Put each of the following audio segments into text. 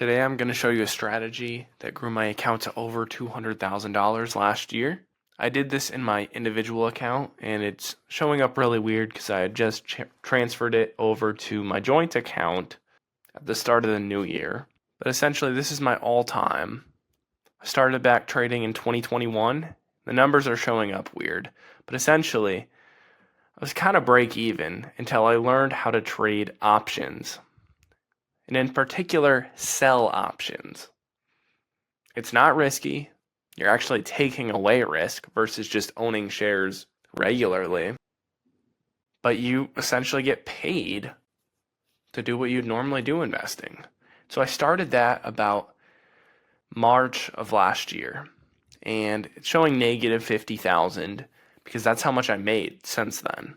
Today I'm going to show you a strategy that grew my account to over $200,000 last year. I did this in my individual account and it's showing up really weird because I had just transferred it over to my joint account at the start of the new year. But essentially this is my all-time. I started back trading in 2021. The numbers are showing up weird, but essentially I was kind of break even until I learned how to trade options. And in particular, sell options. It's not risky. You're actually taking away risk versus just owning shares regularly. But you essentially get paid to do what you'd normally do investing. So I started that about March of last year. And it's showing negative 50,000 because that's how much I made since then.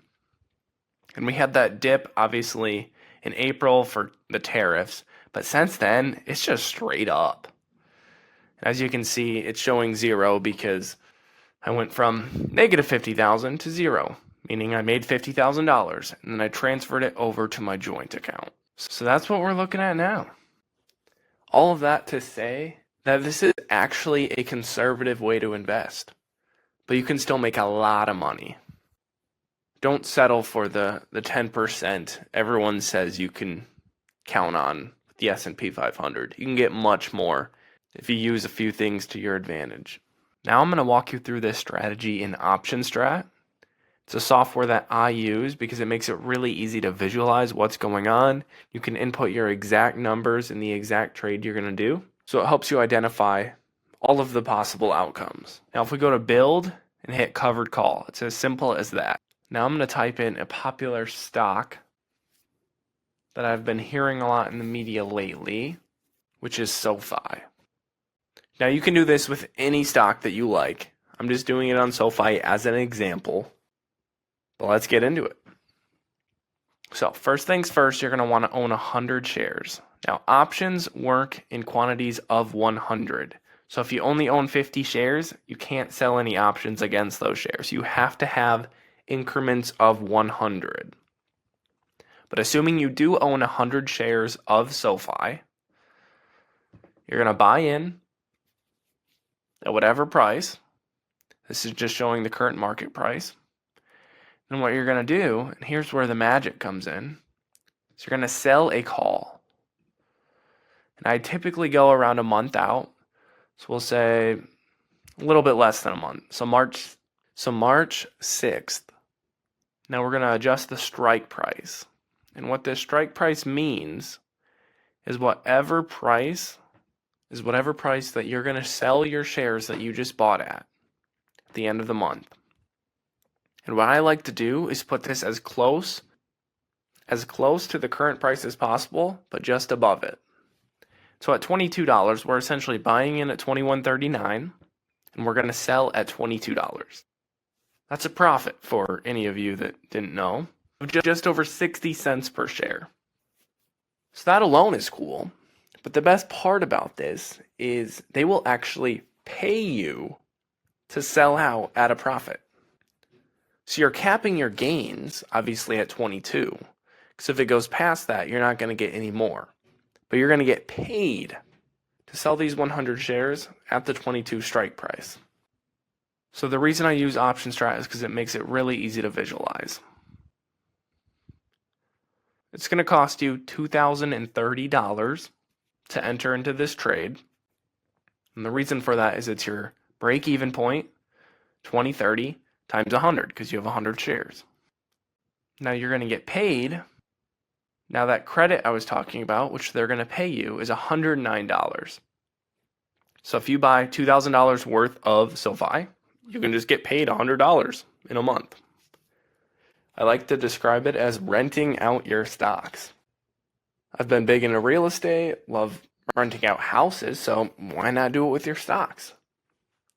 And we had that dip, obviously, in April for the tariffs, but since then, it's just straight up. As you can see, it's showing zero because I went from negative 50,000 to zero, meaning I made $50,000, and then I transferred it over to my joint account. So that's what we're looking at now. All of that to say that this is actually a conservative way to invest, but you can still make a lot of money. Don't settle for the 10% everyone says you can count on with the S&P 500. You can get much more if you use a few things to your advantage. Now I'm going to walk you through this strategy in OptionStrat. It's a software that I use because it makes it really easy to visualize what's going on. You can input your exact numbers in the exact trade you're going to do. So it helps you identify all of the possible outcomes. Now if we go to build and hit covered call, it's as simple as that. Now I'm going to type in a popular stock that I've been hearing a lot in the media lately, which is SoFi. Now you can do this with any stock that you like. I'm just doing it on SoFi as an example. But let's get into it. So first things first, you're going to want to own 100 shares. Now options work in quantities of 100. So if you only own 50 shares, you can't sell any options against those shares. You have to have increments of 100. But assuming you do own 100 shares of SoFi, you're going to buy in at whatever price. This is just showing the current market price. And what you're going to do, and here's where the magic comes in, is you're going to sell a call. And I typically go around a month out. So we'll say a little bit less than a month. So March 6th. Now we're going to adjust the strike price. And what this strike price means is whatever price that you're going to sell your shares that you just bought at the end of the month. And what I like to do is put this as close to the current price as possible, but just above it. So at $22, we're essentially buying in at $21.39, and we're going to sell at $22. That's a profit for any of you that didn't know, of just over 60 cents per share. So that alone is cool. But the best part about this is they will actually pay you to sell out at a profit. So you're capping your gains, obviously, at 22. Because if it goes past that, you're not going to get any more. But you're going to get paid to sell these 100 shares at the 22 strike price. So the reason I use OptionStrat is because it makes it really easy to visualize. It's going to cost you $2,030 to enter into this trade. And the reason for that is it's your break-even point, 2030 times 100, because you have 100 shares. Now you're going to get paid. Now that credit I was talking about, which they're going to pay you, is $109. So if you buy $2,000 worth of SoFi, you can just get paid $100 in a month. I like to describe it as renting out your stocks. I've been big into real estate, love renting out houses, so why not do it with your stocks?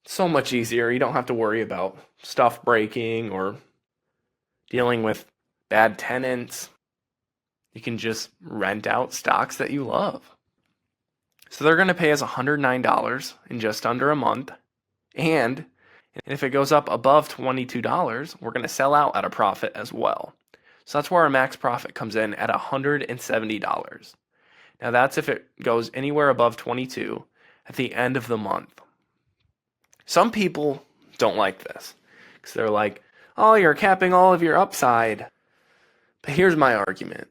So much easier. You don't have to worry about stuff breaking or dealing with bad tenants. You can just rent out stocks that you love. So they're going to pay us $109 in just under a month. And if it goes up above $22, we're going to sell out at a profit as well. So that's where our max profit comes in at $170. Now that's if it goes anywhere above 22 at the end of the month. Some people don't like this because they're like, oh, you're capping all of your upside. But here's my argument.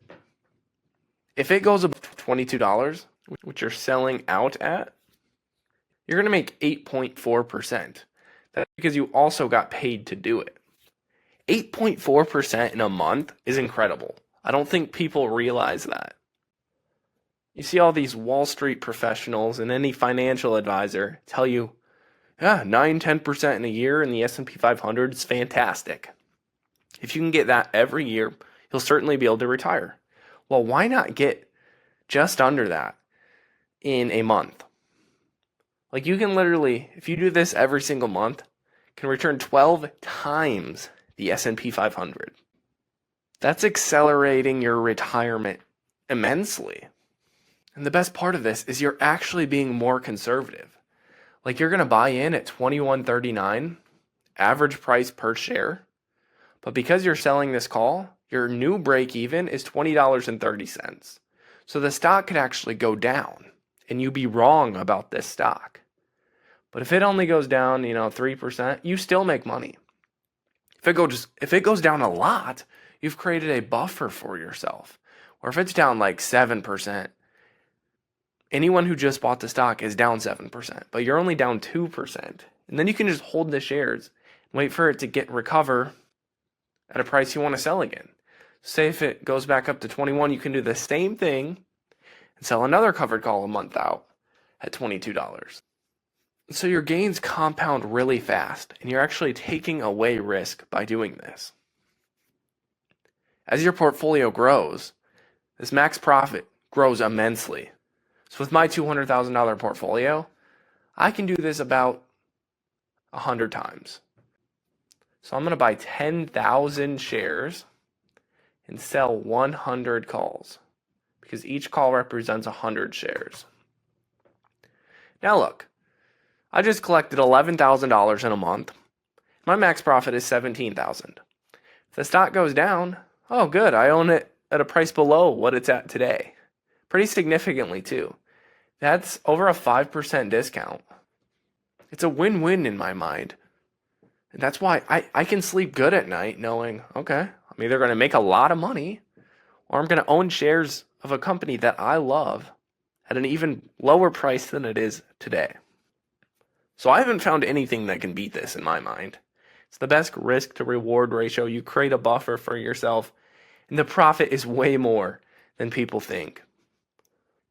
If it goes above $22, which you're selling out at, you're going to make 8.4%. That's because you also got paid to do it. 8.4% in a month is incredible. I don't think people realize that. You see all these Wall Street professionals and any financial advisor tell you, yeah, 9-10% in a year in the S&P 500 is fantastic. If you can get that every year, you'll certainly be able to retire. Well, why not get just under that in a month? Like you can literally, if you do this every single month, can return 12 times the S&P 500. That's accelerating your retirement immensely. And the best part of this is you're actually being more conservative. Like you're going to buy in at $21.39 average price per share. But because you're selling this call, your new break even is $20.30. So the stock could actually go down and you'd be wrong about this stock. But if it only goes down, 3%, you still make money. If it goes down a lot, you've created a buffer for yourself. Or if it's down like 7%, anyone who just bought the stock is down 7%, but you're only down 2%. And then you can just hold the shares and wait for it to recover at a price you want to sell again. Say if it goes back up to 21, you can do the same thing and sell another covered call a month out at $22. So your gains compound really fast, and you're actually taking away risk by doing this. As your portfolio grows, this max profit grows immensely. So with my $200,000 portfolio, I can do this about 100 times. So I'm going to buy 10,000 shares and sell 100 calls because each call represents 100 shares. Now look, I just collected $11,000 in a month. My max profit is $17,000. If the stock goes down, oh good, I own it at a price below what it's at today. Pretty significantly too. That's over a 5% discount. It's a win-win in my mind. And that's why I can sleep good at night knowing, okay, I'm either going to make a lot of money or I'm going to own shares of a company that I love at an even lower price than it is today. So I haven't found anything that can beat this in my mind. It's the best risk to reward ratio. You create a buffer for yourself, and the profit is way more than people think.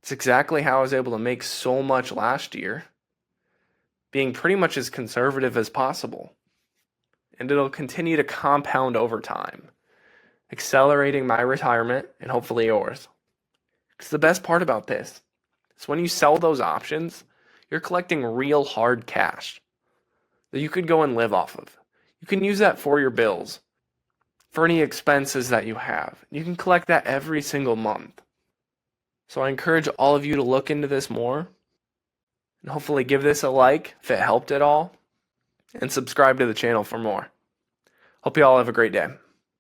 It's exactly how I was able to make so much last year, being pretty much as conservative as possible. And it'll continue to compound over time, accelerating my retirement and hopefully yours. Because the best part about this is when you sell those options, you're collecting real hard cash that you could go and live off of. You can use that for your bills, for any expenses that you have. You can collect that every single month. So I encourage all of you to look into this more and hopefully give this a like if it helped at all and subscribe to the channel for more. Hope you all have a great day.